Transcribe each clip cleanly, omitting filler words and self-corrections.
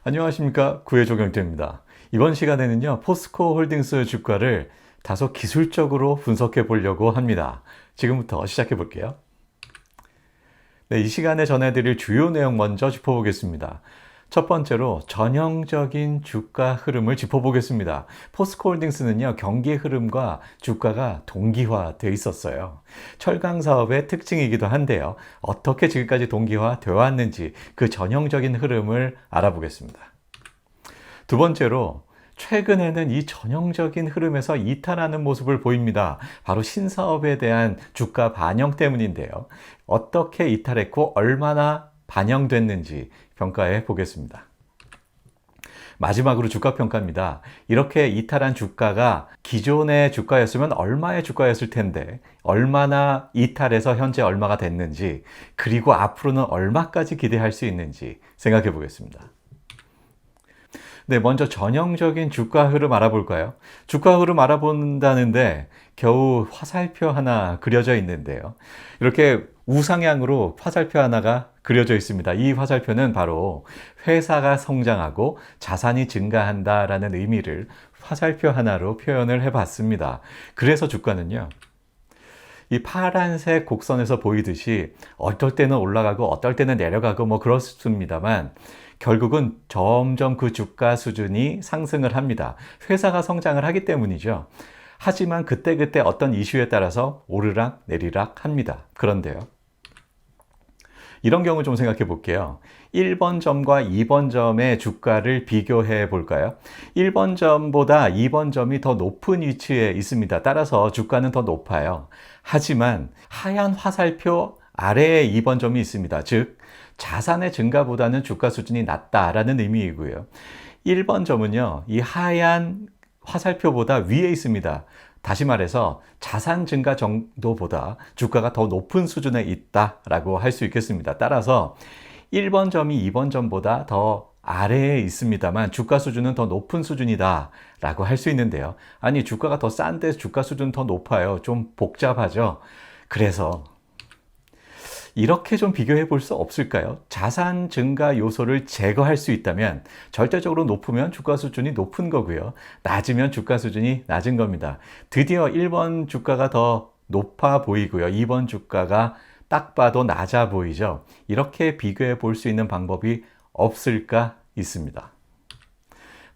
안녕하십니까, 구해조경태입니다. 이번 시간에는요, 포스코 홀딩스 주가를 다소 기술적으로 분석해 보려고 합니다. 지금부터 시작해 볼게요. 네, 이 시간에 전해드릴 주요 내용 먼저 짚어보겠습니다. 첫 번째로 전형적인 주가 흐름을 짚어보겠습니다. 포스코 홀딩스는요, 경기의 흐름과 주가가 동기화되어 있었어요. 철강 사업의 특징이기도 한데요. 어떻게 지금까지 동기화되어 왔는지 그 전형적인 흐름을 알아보겠습니다. 두 번째로 최근에는 이 전형적인 흐름에서 이탈하는 모습을 보입니다. 바로 신사업에 대한 주가 반영 때문인데요. 어떻게 이탈했고 얼마나 반영됐는지 평가해 보겠습니다. 마지막으로 주가 평가입니다. 이렇게 이탈한 주가가 기존의 주가였으면 얼마의 주가였을 텐데 얼마나 이탈해서 현재 얼마가 됐는지, 그리고 앞으로는 얼마까지 기대할 수 있는지 생각해 보겠습니다. 네, 먼저 전형적인 주가 흐름 알아볼까요? 주가 흐름 알아본다는데 겨우 화살표 하나 그려져 있는데요. 이렇게 우상향으로 화살표 하나가 그려져 있습니다. 이 화살표는 바로 회사가 성장하고 자산이 증가한다라는 의미를 화살표 하나로 표현을 해봤습니다. 그래서 주가는요, 이 파란색 곡선에서 보이듯이 어떨 때는 올라가고 어떨 때는 내려가고 뭐 그렇습니다만 결국은 점점 그 주가 수준이 상승을 합니다. 회사가 성장을 하기 때문이죠. 하지만 그때그때 어떤 이슈에 따라서 오르락 내리락 합니다. 그런데요, 이런 경우 좀 생각해 볼게요. 1번 점과 2번 점의 주가를 비교해 볼까요? 1번 점보다 2번 점이 더 높은 위치에 있습니다. 따라서 주가는 더 높아요. 하지만 하얀 화살표 아래에 2번 점이 있습니다. 즉, 자산의 증가보다는 주가 수준이 낮다라는 의미이고요. 1번 점은요, 이 하얀 화살표보다 위에 있습니다. 다시 말해서 자산 증가 정도보다 주가가 더 높은 수준에 있다라고 할 수 있겠습니다. 따라서 1번 점이 2번 점보다 더 아래에 있습니다만 주가 수준은 더 높은 수준이다 라고 할 수 있는데요. 아니, 주가가 더 싼데 주가 수준은 더 높아요. 좀 복잡하죠. 그래서 이렇게 좀 비교해 볼 수 없을까요? 자산 증가 요소를 제거할 수 있다면 절대적으로 높으면 주가 수준이 높은 거고요. 낮으면 주가 수준이 낮은 겁니다. 드디어 1번 주가가 더 높아 보이고요. 2번 주가가 딱 봐도 낮아 보이죠. 이렇게 비교해 볼 수 있는 방법이 없을까 있습니다.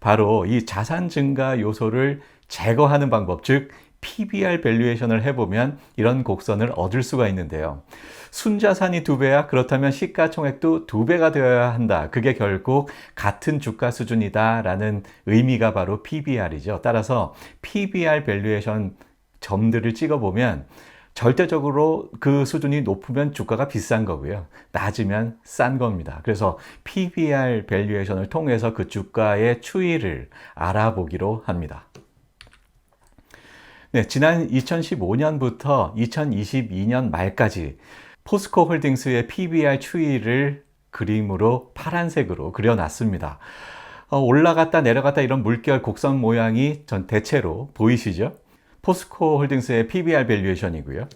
바로 이 자산 증가 요소를 제거하는 방법, 즉 PBR 밸류에이션을 해보면 이런 곡선을 얻을 수가 있는데요. 순자산이 2배야? 그렇다면 시가총액도 2배가 되어야 한다. 그게 결국 같은 주가 수준이다 라는 의미가 바로 PBR이죠. 따라서 PBR 밸류에이션 점들을 찍어보면 절대적으로 그 수준이 높으면 주가가 비싼 거고요. 낮으면 싼 겁니다. 그래서 PBR 밸류에이션을 통해서 그 주가의 추이를 알아보기로 합니다. 네, 지난 2015년부터 2022년 말까지 포스코 홀딩스의 PBR 추이를 그림으로 파란색으로 그려놨습니다. 올라갔다 내려갔다 이런 물결 곡선 모양이 전 대체로 보이시죠? 포스코 홀딩스의 PBR 밸류에이션이고요.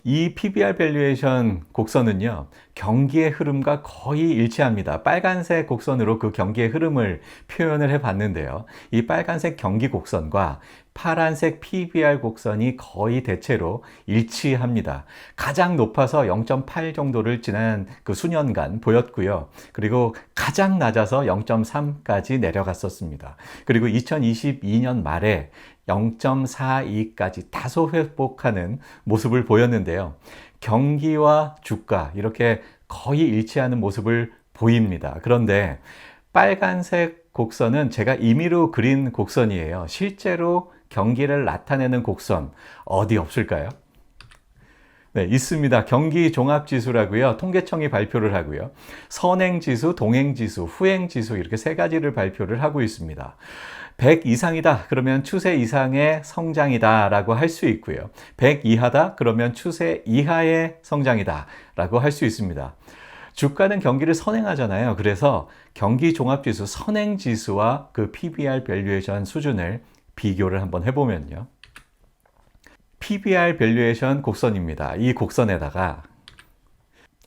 이 PBR 밸류에이션 곡선은요, 경기의 흐름과 거의 일치합니다. 빨간색 곡선으로 그 경기의 흐름을 표현을 해 봤는데요. 이 빨간색 경기 곡선과 파란색 PBR 곡선이 거의 대체로 일치합니다. 가장 높아서 0.8 정도를 지난 그 수년간 보였고요. 그리고 가장 낮아서 0.3까지 내려갔었습니다. 그리고 2022년 말에 0.42까지 다소 회복하는 모습을 보였는데요. 경기와 주가 이렇게 거의 일치하는 모습을 보입니다. 그런데 빨간색 곡선은 제가 임의로 그린 곡선이에요. 실제로 경기를 나타내는 곡선 어디 없을까요? 네, 있습니다. 경기 종합지수라고요. 통계청이 발표를 하고요. 선행지수, 동행지수, 후행지수 이렇게 세 가지를 발표를 하고 있습니다. 100 이상이다 그러면 추세 이상의 성장이다 라고 할 수 있고요. 100 이하다 그러면 추세 이하의 성장이다 라고 할 수 있습니다. 주가는 경기를 선행하잖아요. 그래서 경기 종합지수 선행지수와 그 PBR 밸류에이션 수준을 비교를 한번 해보면요. PBR 밸류에이션 곡선입니다. 이 곡선에다가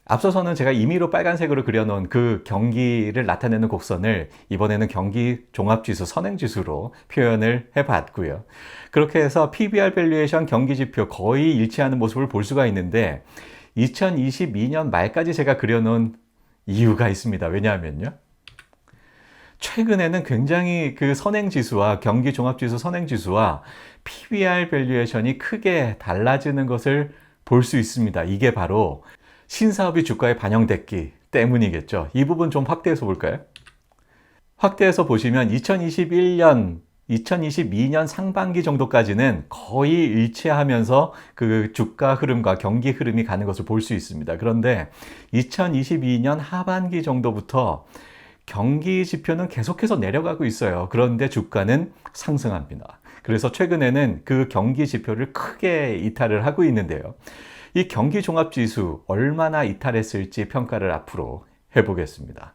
앞서서는 제가 임의로 빨간색으로 그려놓은 그 경기를 나타내는 곡선을 이번에는 경기 종합지수 선행지수로 표현을 해봤고요. 그렇게 해서 PBR 밸류에이션 경기지표 거의 일치하는 모습을 볼 수가 있는데 2022년 말까지 제가 그려놓은 이유가 있습니다. 왜냐하면요. 최근에는 굉장히 그 선행지수와 경기 종합지수 선행지수와 PBR 밸류에이션이 크게 달라지는 것을 볼 수 있습니다. 이게 바로 신사업이 주가에 반영됐기 때문이겠죠. 이 부분 좀 확대해서 볼까요? 확대해서 보시면 2022년 상반기 정도까지는 거의 일치하면서 그 주가 흐름과 경기 흐름이 가는 것을 볼 수 있습니다. 그런데 2022년 하반기 정도부터 경기 지표는 계속해서 내려가고 있어요. 그런데 주가는 상승합니다. 그래서 최근에는 그 경기 지표를 크게 이탈을 하고 있는데요. 이 경기 종합지수 얼마나 이탈했을지 평가를 앞으로 해보겠습니다.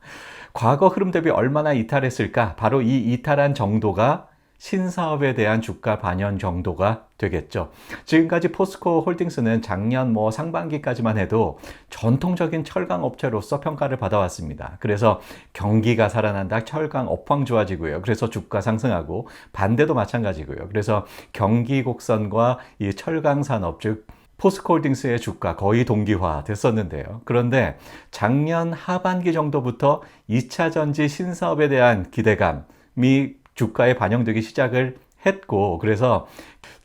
과거 흐름 대비 얼마나 이탈했을까? 바로 이 이탈한 정도가 신사업에 대한 주가 반영 정도가 되겠죠. 지금까지 포스코 홀딩스는 작년 상반기까지만 해도 전통적인 철강 업체로서 평가를 받아왔습니다. 그래서 경기가 살아난다, 철강 업황 좋아지고요. 그래서 주가 상승하고 반대도 마찬가지고요. 그래서 경기 곡선과 이 철강 산업, 즉 포스코 홀딩스의 주가 거의 동기화 됐었는데요. 그런데 작년 하반기 정도부터 2차 전지 신사업에 대한 기대감이 주가에 반영되기 시작을 했고, 그래서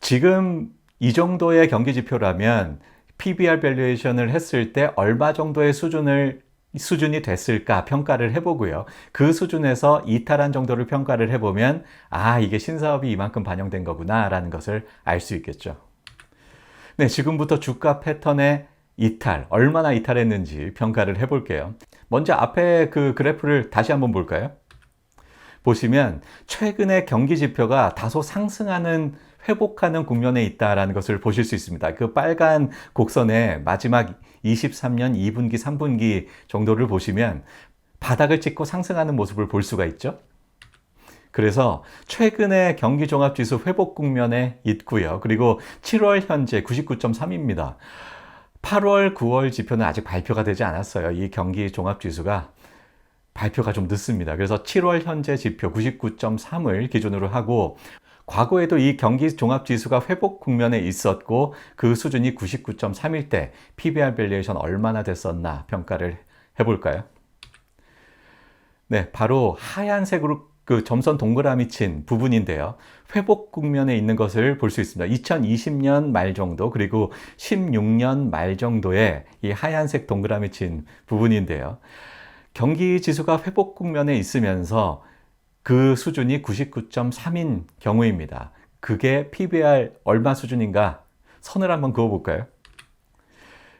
지금 이 정도의 경기 지표라면 PBR 밸류에이션을 했을 때 얼마 정도의 수준이 됐을까 평가를 해보고요. 그 수준에서 이탈한 정도를 평가를 해보면 이게 신사업이 이만큼 반영된 거구나 라는 것을 알 수 있겠죠. 네, 지금부터 주가 패턴의 이탈, 얼마나 이탈했는지 평가를 해볼게요. 먼저 앞에 그 그래프를 다시 한번 볼까요? 보시면 최근에 경기 지표가 다소 상승하는, 회복하는 국면에 있다는 것을 보실 수 있습니다. 그 빨간 곡선의 마지막 23년 2분기, 3분기 정도를 보시면 바닥을 찍고 상승하는 모습을 볼 수가 있죠. 그래서 최근에 경기 종합지수 회복 국면에 있고요. 그리고 7월 현재 99.3입니다. 8월, 9월 지표는 아직 발표가 되지 않았어요. 이 경기 종합지수가 발표가 좀 늦습니다. 그래서 7월 현재 지표 99.3을 기준으로 하고, 과거에도 이 경기 종합지수가 회복 국면에 있었고 그 수준이 99.3일 때 PBR 밸류에이션 얼마나 됐었나 평가를 해볼까요? 네, 바로 하얀색으로 그 점선 동그라미 친 부분인데요. 회복 국면에 있는 것을 볼 수 있습니다. 2020년 말 정도, 그리고 16년 말 정도의 이 하얀색 동그라미 친 부분인데요. 경기 지수가 회복 국면에 있으면서 그 수준이 99.3인 경우입니다. 그게 PBR 얼마 수준인가? 선을 한번 그어볼까요?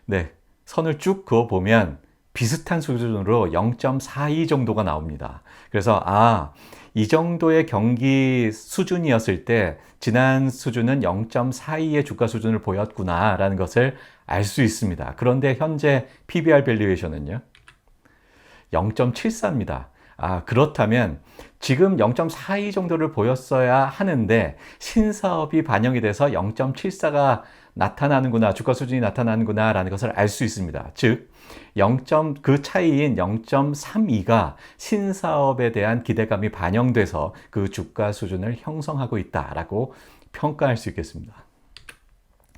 네, 선을 쭉 그어보면 비슷한 수준으로 0.42 정도가 나옵니다. 그래서 이 정도의 경기 수준이었을 때 지난 수준은 0.42의 주가 수준을 보였구나 라는 것을 알 수 있습니다. 그런데 현재 PBR 밸류에이션은요 0.74입니다. 그렇다면 지금 0.42 정도를 보였어야 하는데 신사업이 반영이 돼서 0.74가 나타나는구나, 주가 수준이 나타나는구나 라는 것을 알 수 있습니다. 즉 그 차이인 0.32가 신사업에 대한 기대감이 반영돼서 그 주가 수준을 형성하고 있다라고 평가할 수 있겠습니다.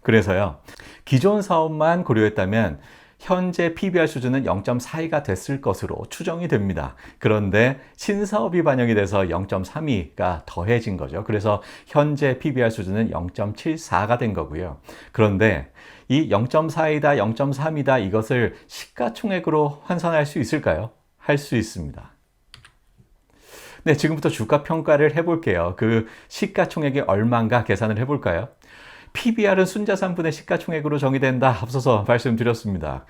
그래서요, 기존 사업만 고려했다면 현재 PBR 수준은 0.42가 됐을 것으로 추정이 됩니다. 그런데 신사업이 반영이 돼서 0.32가 더해진 거죠. 그래서 현재 PBR 수준은 0.74가 된 거고요. 그런데 이 0.4이다, 0.3이다 이것을 시가총액으로 환산할 수 있을까요? 할 수 있습니다. 네, 지금부터 주가 평가를 해볼게요. 그 시가총액이 얼마인가 계산을 해볼까요? PBR은 순자산분의 시가총액으로 정의된다. 앞서서 말씀드렸습니다.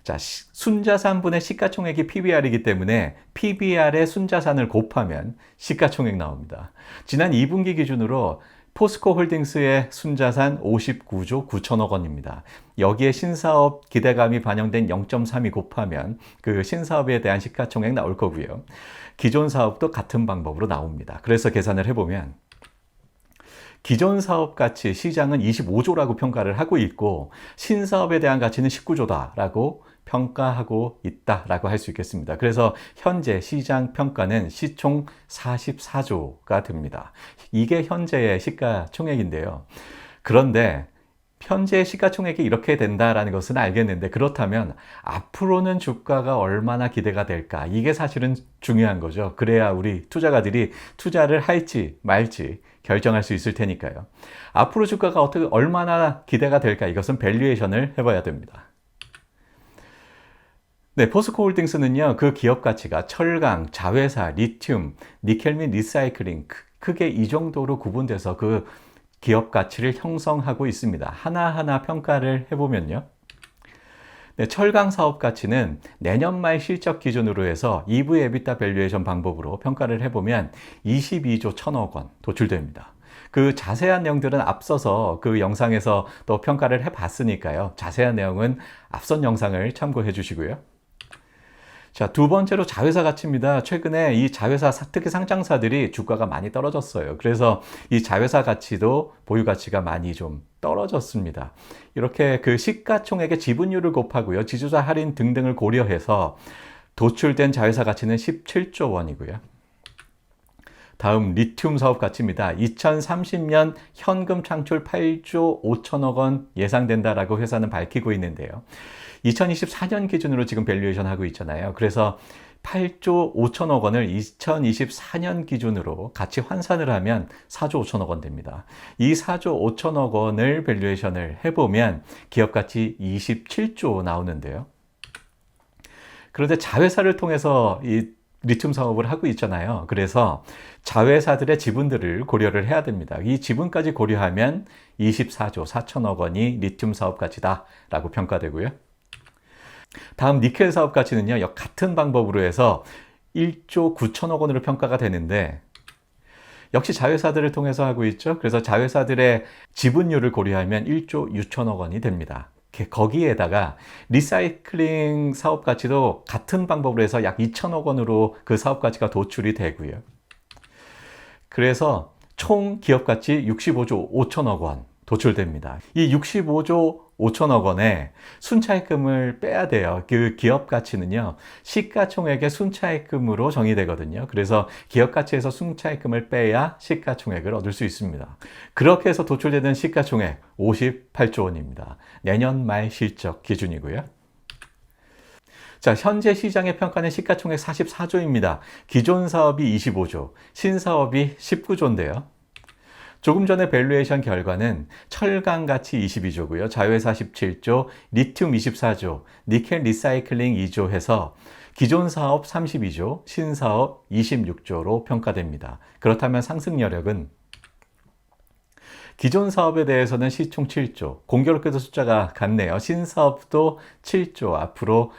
자, 순자산분의 시가총액이 PBR이기 때문에 PBR의 순자산을 곱하면 시가총액 나옵니다. 지난 2분기 기준으로 포스코 홀딩스의 순자산 59조 9천억 원입니다. 여기에 신사업 기대감이 반영된 0.32 곱하면 그 신사업에 대한 시가총액 나올 거고요. 기존 사업도 같은 방법으로 나옵니다. 그래서 계산을 해보면 기존 사업 가치 시장은 25조라고 평가를 하고 있고 신사업에 대한 가치는 19조다라고 평가하고 있다라고 할 수 있겠습니다. 그래서 현재 시장 평가는 시총 44조가 됩니다. 이게 현재의 시가총액인데요. 그런데 현재 시가총액이 이렇게 된다라는 것은 알겠는데, 그렇다면 앞으로는 주가가 얼마나 기대가 될까? 이게 사실은 중요한 거죠. 그래야 우리 투자가들이 투자를 할지 말지 결정할 수 있을 테니까요. 앞으로 주가가 얼마나 기대가 될까? 이것은 밸류에이션을 해봐야 됩니다. 네, 포스코 홀딩스는요, 그 기업 가치가 철강, 자회사, 리튬, 니켈 및 리사이클링, 크게 이 정도로 구분돼서 그 기업 가치를 형성하고 있습니다. 하나하나 평가를 해보면요. 네, 철강 사업 가치는 내년 말 실적 기준으로 해서 EV EBITDA 밸류에이션 방법으로 평가를 해보면 22조 1천억 원 도출됩니다. 그 자세한 내용들은 앞서서 그 영상에서 또 평가를 해봤으니까요. 자세한 내용은 앞선 영상을 참고해 주시고요. 자, 두 번째로 자회사 가치입니다. 최근에 이 자회사, 특히 상장사들이 주가가 많이 떨어졌어요. 그래서 이 자회사 가치도 보유 가치가 많이 좀 떨어졌습니다. 이렇게 그 시가총액의 지분율을 곱하고요, 지주사 할인 등등을 고려해서 도출된 자회사 가치는 17조 원이고요. 다음 리튬 사업 가치입니다. 2030년 현금 창출 8조 5천억 원 예상된다라고 회사는 밝히고 있는데요. 2024년 기준으로 지금 밸류에이션 하고 있잖아요. 그래서 8조 5천억 원을 2024년 기준으로 같이 환산을 하면 4조 5천억 원 됩니다. 이 4조 5천억 원을 밸류에이션을 해보면 기업 가치 27조 나오는데요. 그런데 자회사를 통해서 이 리튬 사업을 하고 있잖아요. 그래서 자회사들의 지분들을 고려를 해야 됩니다. 이 지분까지 고려하면 24조 4천억 원이 리튬 사업 가치다라고 평가되고요. 다음 니켈 사업 가치는요, 같은 방법으로 해서 1조 9천억 원으로 평가가 되는데, 역시 자회사들을 통해서 하고 있죠. 그래서 자회사들의 지분율을 고려하면 1조 6천억 원이 됩니다. 거기에다가 리사이클링 사업 가치도 같은 방법으로 해서 약 2천억 원으로 그 사업 가치가 도출이 되고요. 그래서 총 기업 가치 65조 5천억 원 도출됩니다. 이 65조 5천억 원에 순차익금을 빼야 돼요. 그 기업 가치는요, 시가총액의 순차익금으로 정의되거든요. 그래서 기업 가치에서 순차익금을 빼야 시가총액을 얻을 수 있습니다. 그렇게 해서 도출되는 시가총액 58조 원입니다. 내년 말 실적 기준이고요. 자, 현재 시장의 평가는 시가총액 44조입니다. 기존 사업이 25조, 신사업이 19조인데요. 조금 전에 밸류에이션 결과는 철강 가치 22조고요. 자회사 17조, 리튬 24조, 니켈 리사이클링 2조 해서 기존 사업 32조, 신사업 26조로 평가됩니다. 그렇다면 상승 여력은 기존 사업에 대해서는 시총 7조, 공교롭게도 숫자가 같네요. 신사업도 7조 앞으로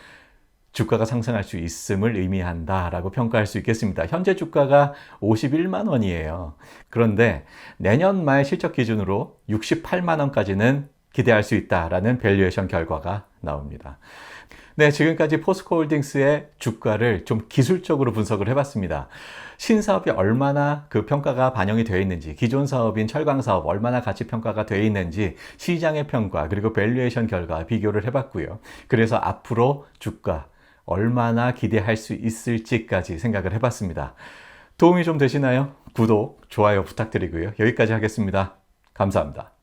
주가가 상승할 수 있음을 의미한다라고 평가할 수 있겠습니다. 현재 주가가 51만 원이에요. 그런데 내년 말 실적 기준으로 68만 원까지는 기대할 수 있다라는 밸류에이션 결과가 나옵니다. 네, 지금까지 포스코 홀딩스의 주가를 좀 기술적으로 분석을 해봤습니다. 신사업이 얼마나 그 평가가 반영이 되어 있는지, 기존 사업인 철강 사업 얼마나 가치 평가가 되어 있는지, 시장의 평가 그리고 밸류에이션 결과 비교를 해봤고요. 그래서 앞으로 주가 얼마나 기대할 수 있을지까지 생각을 해봤습니다. 도움이 좀 되시나요? 구독, 좋아요 부탁드리고요. 여기까지 하겠습니다. 감사합니다.